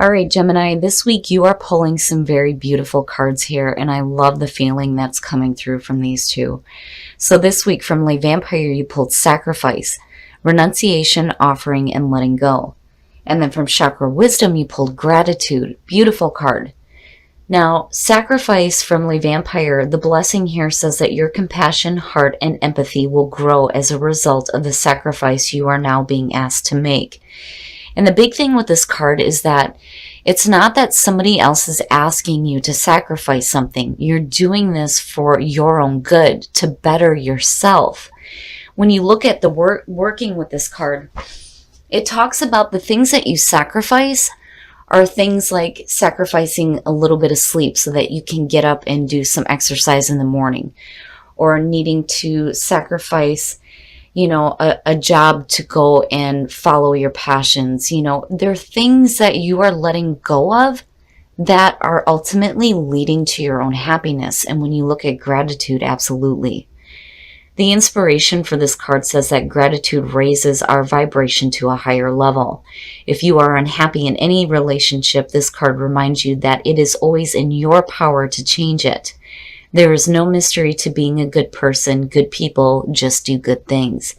All right, Gemini, this week you are pulling some very beautiful cards here, and I love the feeling that's coming through from these two. So this week from Le Vampire, you pulled Sacrifice, Renunciation, Offering, and Letting Go. And then from Chakra Wisdom, you pulled Gratitude. Beautiful card. Now, Sacrifice from Le Vampire, the blessing here says that your compassion, heart, and empathy will grow as a result of the sacrifice you are now being asked to make. And the big thing with this card is that it's not that somebody else is asking you to sacrifice something. You're doing this for your own good, to better yourself. When you look at the working with this card, it talks about the things that you sacrifice are things like sacrificing a little bit of sleep so that you can get up and do some exercise in the morning, or needing to sacrifice a job to go and follow your passions. There are things that you are letting go of that are ultimately leading to your own happiness. And when you look at gratitude, absolutely. The inspiration for this card says that gratitude raises our vibration to a higher level. If you are unhappy in any relationship, this card reminds you that it is always in your power to change it. There is no mystery to being a good person. Good people just do good things.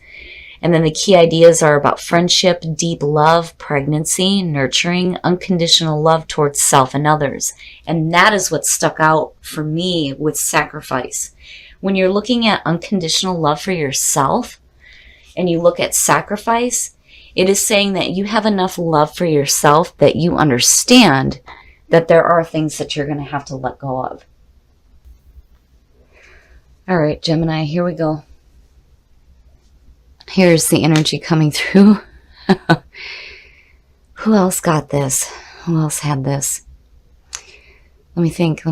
And then the key ideas are about friendship, deep love, pregnancy, nurturing, unconditional love towards self and others. And that is what stuck out for me with Sacrifice. When you're looking at unconditional love for yourself and you look at Sacrifice, it is saying that you have enough love for yourself that you understand that there are things that you're going to have to let go of. All right, Gemini, here we go. Here's the energy coming through. Who else got this? Who else had this? Let me think. I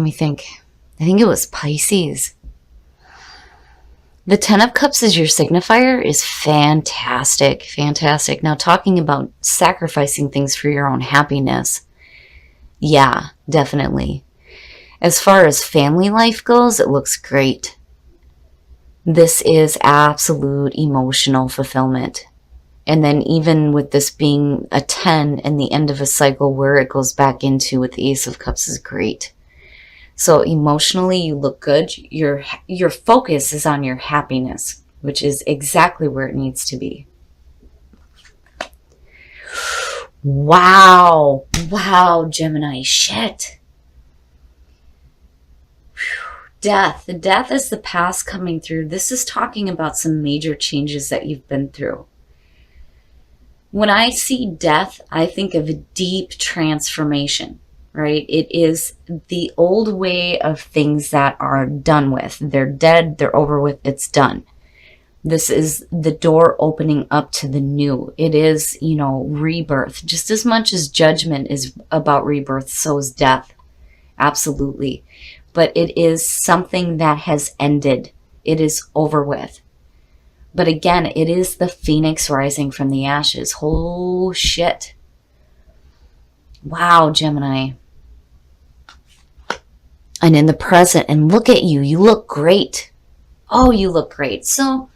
think it was Pisces. The Ten of Cups as your signifier is fantastic. Fantastic. Now, talking about sacrificing things for your own happiness. Yeah, definitely. As far as family life goes, it looks great. This is absolute emotional fulfillment. And then even with this being a 10 and the end of a cycle, where it goes back into with the Ace of Cups is great. So emotionally, you look good. Your focus is on your happiness, which is exactly where it needs to be. Wow, Gemini, shit. Death. The death is the past coming through. This is talking about some major changes that you've been through. When I see death, I think of a deep transformation, right? It is the old way of things that are done with. They're dead, they're over with, it's done. This is the door opening up to the new. It is, rebirth. Just as much as judgment is about rebirth, so is death. Absolutely. But it is something that has ended. It is over with. But again, it is the phoenix rising from the ashes. Oh, shit. Wow, Gemini. And in the present, and look at you. You look great. Oh, you look great. So,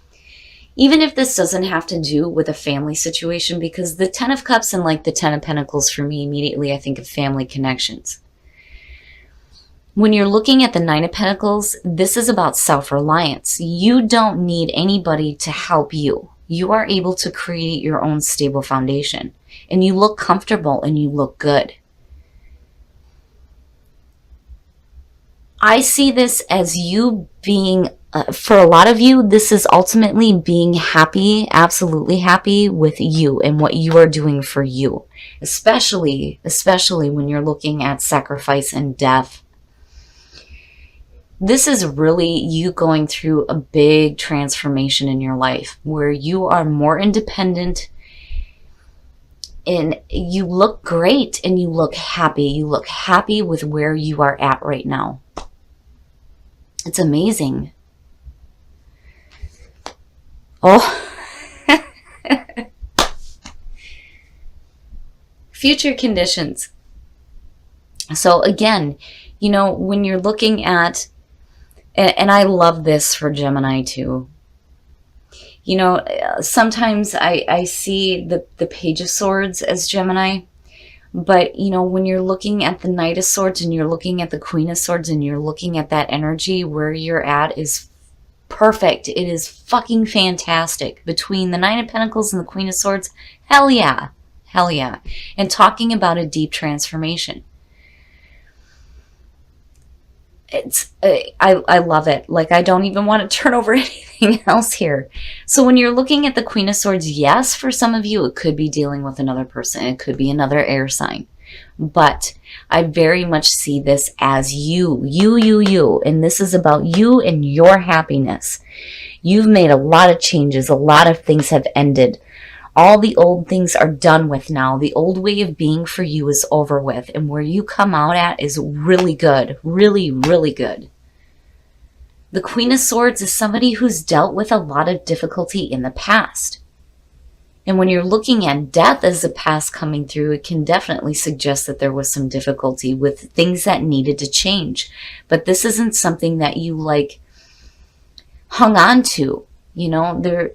even if this doesn't have to do with a family situation, because the Ten of Cups and like the Ten of Pentacles, for me, immediately I think of family connections. When you're looking at the Nine of Pentacles, this is about self-reliance. You don't need anybody to help you. You are able to create your own stable foundation. And you look comfortable and you look good. I see this as you being, for a lot of you, this is ultimately being happy, absolutely happy with you and what you are doing for you. Especially when you're looking at sacrifice and death. This is really you going through a big transformation in your life where you are more independent and you look great and you look happy. You look happy with where you are at right now. It's amazing. Oh. Future conditions. So again, when you're looking at, and I love this for Gemini too. Sometimes I see the Page of Swords as Gemini. But, you know, when you're looking at the Knight of Swords and you're looking at the Queen of Swords and you're looking at that energy, where you're at is perfect. It is fucking fantastic. Between the Nine of Pentacles and the Queen of Swords, hell yeah. Hell yeah. And talking about a deep transformation. I love it. Like, I don't even want to turn over anything else here. So when you're looking at the Queen of Swords, yes, for some of you, it could be dealing with another person. It could be another air sign. But I very much see this as you. And this is about you and your happiness. You've made a lot of changes. A lot of things have ended. All the old things are done with now. The old way of being for you is over with. And where you come out at is really good. Really, really good. The Queen of Swords is somebody who's dealt with a lot of difficulty in the past. And when you're looking at death as the past coming through, it can definitely suggest that there was some difficulty with things that needed to change. But this isn't something that you like hung on to. You know, there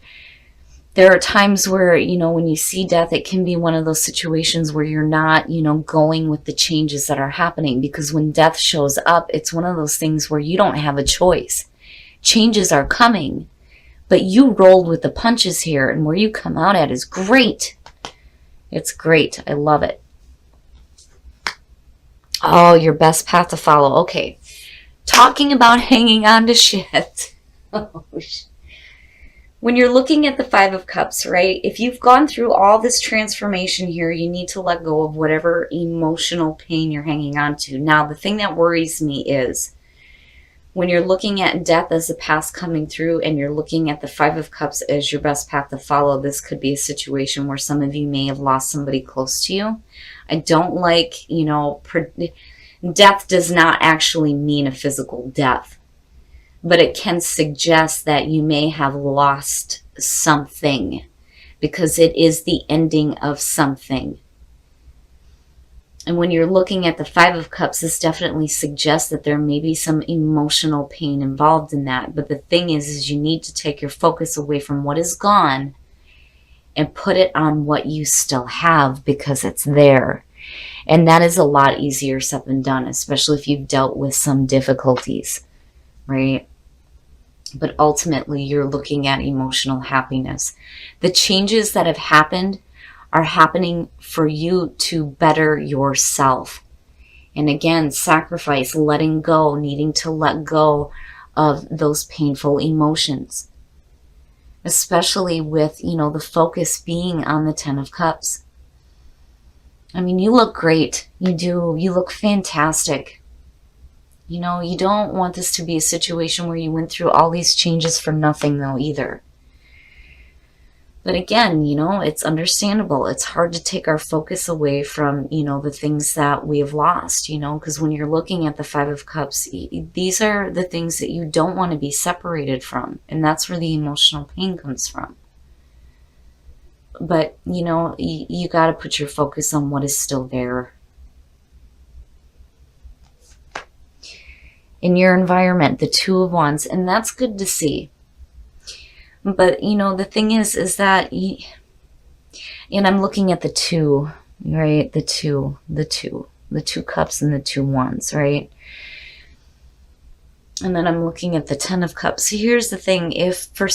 are times where, you know, when you see death, it can be one of those situations where you're not, you know, going with the changes that are happening. Because when death shows up, it's one of those things where you don't have a choice. Changes are coming, but you rolled with the punches here, and where you come out at is great. It's great. I love it. Oh, your best path to follow. Okay. Talking about hanging on to shit. Oh, shit. When you're looking at the Five of Cups, right? If you've gone through all this transformation here, you need to let go of whatever emotional pain you're hanging on to. Now, the thing that worries me is when you're looking at death as the past coming through and you're looking at the Five of Cups as your best path to follow, this could be a situation where some of you may have lost somebody close to you. I don't like, you know, death does not actually mean a physical death. But it can suggest that you may have lost something because it is the ending of something. And when you're looking at the Five of Cups, this definitely suggests that there may be some emotional pain involved in that. But the thing is you need to take your focus away from what is gone and put it on what you still have, because it's there. And that is a lot easier said than done, especially if you've dealt with some difficulties, right? But ultimately, you're looking at emotional happiness. The changes that have happened are happening for you to better yourself. And again, sacrifice, letting go, needing to let go of those painful emotions. Especially with, you know, the focus being on the Ten of Cups. I mean, you look great. You do. You look fantastic. You know, you don't want this to be a situation where you went through all these changes for nothing, though, either. But again, you know, it's understandable. It's hard to take our focus away from, you know, the things that we have lost, you know, because when you're looking at the Five of Cups, these are the things that you don't want to be separated from. And that's where the emotional pain comes from. But, you know, you got to put your focus on what is still there. In your environment, the Two of Wands, and that's good to see. But, you know, the thing is that, and I'm looking at the two, right? The two cups and the two wands, right? And then I'm looking at the Ten of Cups. So here's the thing. If for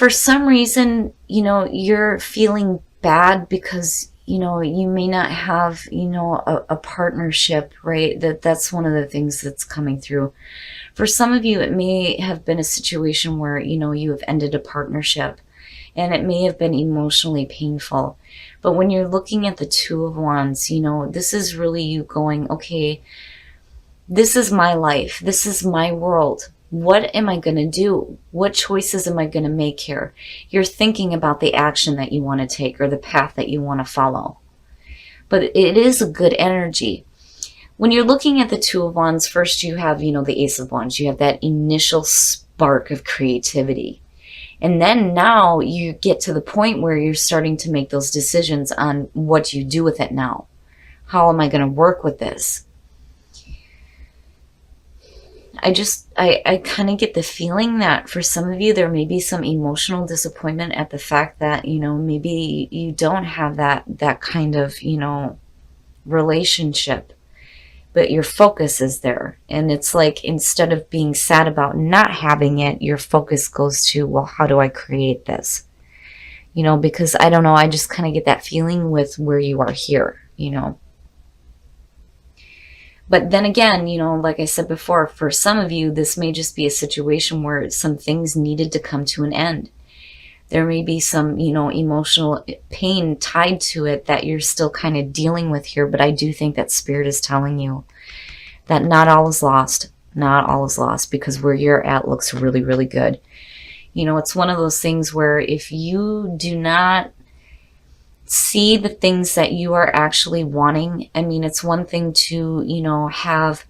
some reason, you know, you're feeling bad because, you know, you may not have, you know, a partnership, right? That's one of the things that's coming through. For some of you, it may have been a situation where, you know, you have ended a partnership and it may have been emotionally painful. But when you're looking at the Two of Wands, you know, this is really you going, okay, this is my life. This is my world. What am I going to do? What choices am I going to make here? You're thinking about the action that you want to take or the path that you want to follow. But it is a good energy. When you're looking at the Two of Wands, first you have, you know, the Ace of Wands. You have that initial spark of creativity. And then now you get to the point where you're starting to make those decisions on what you do with it now. How am I going to work with this? I kind of get the feeling that for some of you, there may be some emotional disappointment at the fact that, maybe you don't have that kind of, relationship, but your focus is there. And it's like, instead of being sad about not having it, your focus goes to, well, how do I create this? Because I don't know, I just kind of get that feeling with where you are here. But then again, like I said before, for some of you, this may just be a situation where some things needed to come to an end. There may be some, emotional pain tied to it that you're still kind of dealing with here. But I do think that Spirit is telling you that not all is lost. Not all is lost, because where you're at looks really, really good. It's one of those things where if you do not see the things that you are actually wanting, I mean, it's one thing to, have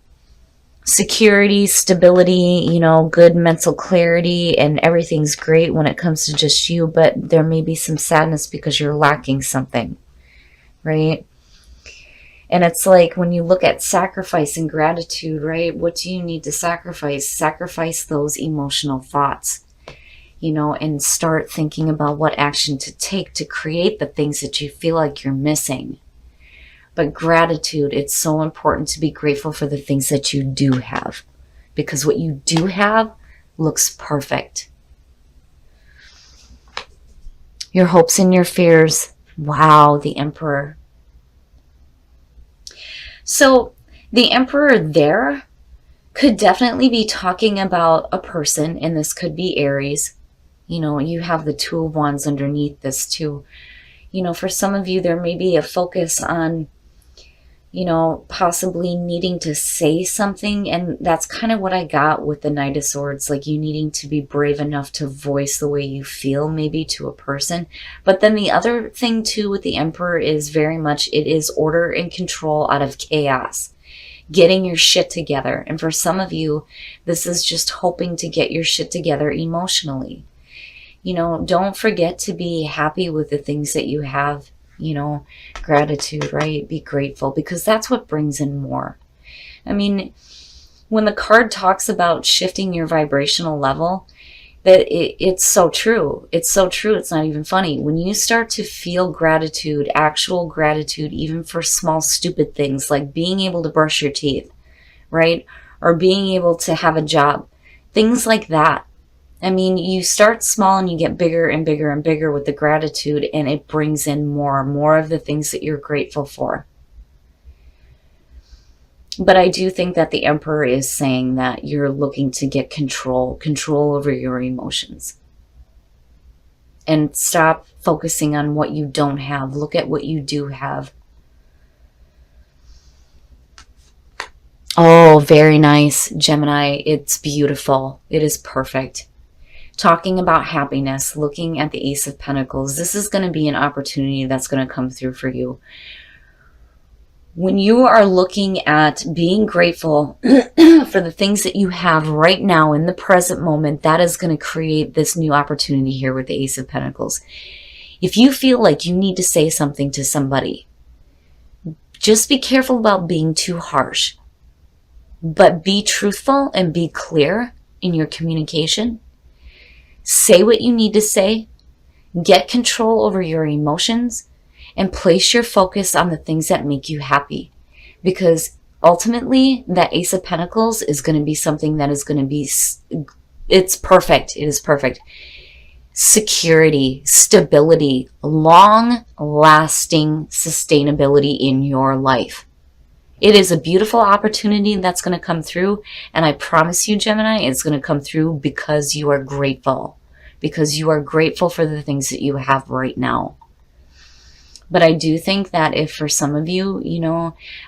security, stability, good mental clarity, and everything's great when it comes to just you, but there may be some sadness because you're lacking something, right? And it's like when you look at sacrifice and gratitude, right? What do you need to sacrifice? Sacrifice those emotional thoughts, and start thinking about what action to take to create the things that you feel like you're missing. But gratitude, it's so important to be grateful for the things that you do have, because what you do have looks perfect. Your hopes and your fears. Wow, the Emperor. So the Emperor there could definitely be talking about a person, and this could be Aries. You have the Two of Wands underneath this too. For some of you, there may be a focus on, possibly needing to say something. And that's kind of what I got with the Knight of Swords, like you needing to be brave enough to voice the way you feel, maybe to a person. But then the other thing too with the Emperor is very much, it is order and control out of chaos. Getting your shit together. And for some of you, this is just hoping to get your shit together emotionally. Don't forget to be happy with the things that you have, gratitude, right? Be grateful, because that's what brings in more. I mean, when the card talks about shifting your vibrational level, it's so true. It's so true. It's not even funny. When you start to feel gratitude, actual gratitude, even for small, stupid things like being able to brush your teeth, right? Or being able to have a job, things like that. I mean, you start small and you get bigger and bigger and bigger with the gratitude, and it brings in more of the things that you're grateful for. But I do think that the Emperor is saying that you're looking to get control over your emotions. And stop focusing on what you don't have. Look at what you do have. Oh, very nice, Gemini. It's beautiful. It is perfect. Talking about happiness, looking at the Ace of Pentacles, this is going to be an opportunity that's going to come through for you. When you are looking at being grateful for the things that you have right now in the present moment, that is going to create this new opportunity here with the Ace of Pentacles. If you feel like you need to say something to somebody, just be careful about being too harsh, but be truthful and be clear in your communication. Say what you need to say, get control over your emotions, and place your focus on the things that make you happy. Because ultimately, that Ace of Pentacles is going to be something that is going to be, it's perfect. It is perfect. Security, stability, long-lasting sustainability in your life. It is a beautiful opportunity that's going to come through, and I promise you, Gemini, it's going to come through because you are grateful. Because you are grateful for the things that you have right now. But I do think that if for some of you,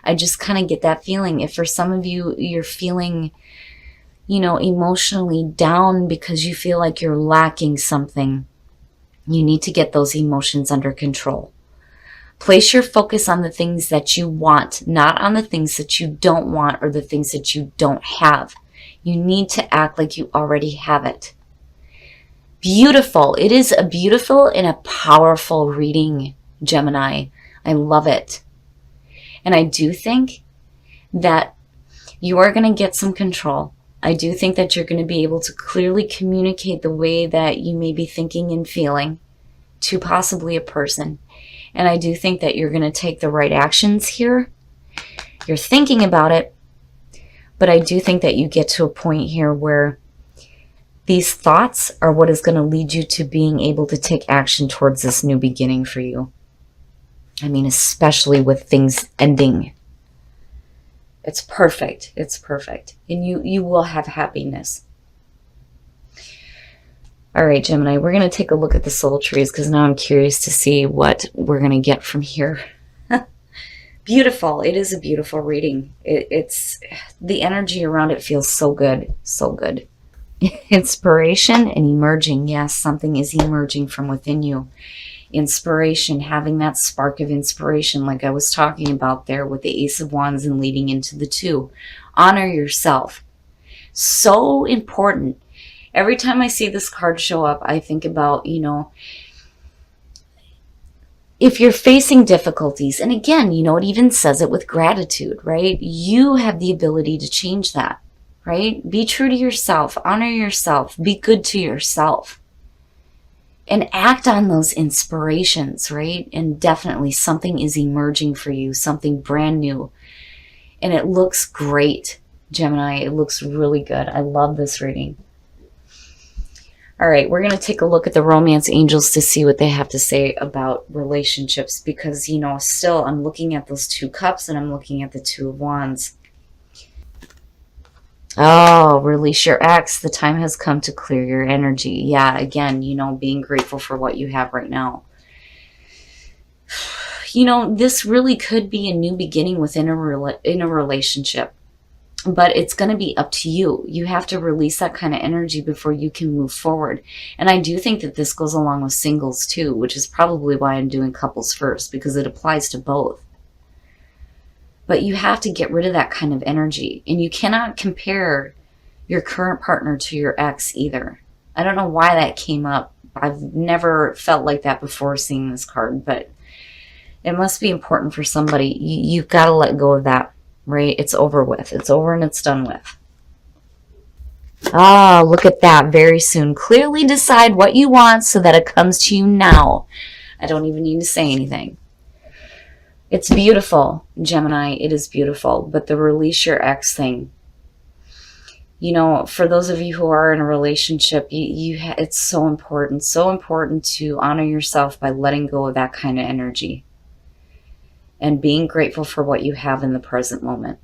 I just kind of get that feeling. If for some of you, you're feeling, emotionally down because you feel like you're lacking something, you need to get those emotions under control. Place your focus on the things that you want, not on the things that you don't want or the things that you don't have. You need to act like you already have it. Beautiful. It is a beautiful and a powerful reading, Gemini. I love it. And I do think that you are going to get some control. I do think that you're going to be able to clearly communicate the way that you may be thinking and feeling to possibly a person. And I do think that you're going to take the right actions here. You're thinking about it, but I do think that you get to a point here where these thoughts are what is going to lead you to being able to take action towards this new beginning for you. I mean, especially with things ending. It's perfect. It's perfect. And you will have happiness. All right, Gemini, we're going to take a look at the soul trees because now I'm curious to see what we're going to get from here. Beautiful. It is a beautiful reading. It's the energy around it feels so good. So good. Inspiration and emerging. Yes, something is emerging from within you. Inspiration, having that spark of inspiration like I was talking about there with the Ace of Wands and leading into the 2. Honor yourself. So important. Every time I see this card show up, I think about, if you're facing difficulties, and again, it even says it with gratitude, right? You have the ability to change that, right? Be true to yourself, honor yourself, be good to yourself, and act on those inspirations, right? And definitely something is emerging for you, something brand new. And it looks great, Gemini. It looks really good. I love this reading. All right, we're going to take a look at the romance angels to see what they have to say about relationships because, still I'm looking at those 2 cups and I'm looking at the 2 of wands. Oh, release your ex. The time has come to clear your energy. Yeah, again, being grateful for what you have right now. This really could be a new beginning within a relationship. But it's going to be up to you. You have to release that kind of energy before you can move forward. And I do think that this goes along with singles too, which is probably why I'm doing couples first, because it applies to both. But you have to get rid of that kind of energy. And you cannot compare your current partner to your ex either. I don't know why that came up. I've never felt like that before seeing this card, but it must be important for somebody. You've got to let go of that. Right? It's over with. It's over and it's done with. Ah, look at that. Very soon. Clearly decide what you want so that it comes to you now. I don't even need to say anything. It's beautiful, Gemini. It is beautiful. But the release your ex thing, for those of you who are in a relationship, it's so important to honor yourself by letting go of that kind of energy. And being grateful for what you have in the present moment.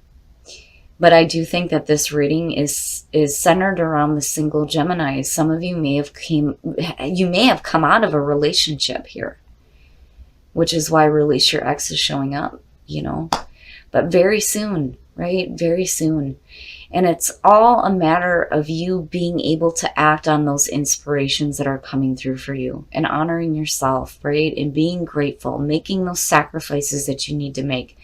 But I do think that this reading is centered around the single Gemini. Some of you may have come out of a relationship here, which is why release your ex is showing up, But very soon, right? Very soon. And it's all a matter of you being able to act on those inspirations that are coming through for you and honoring yourself, right? And being grateful, making those sacrifices that you need to make.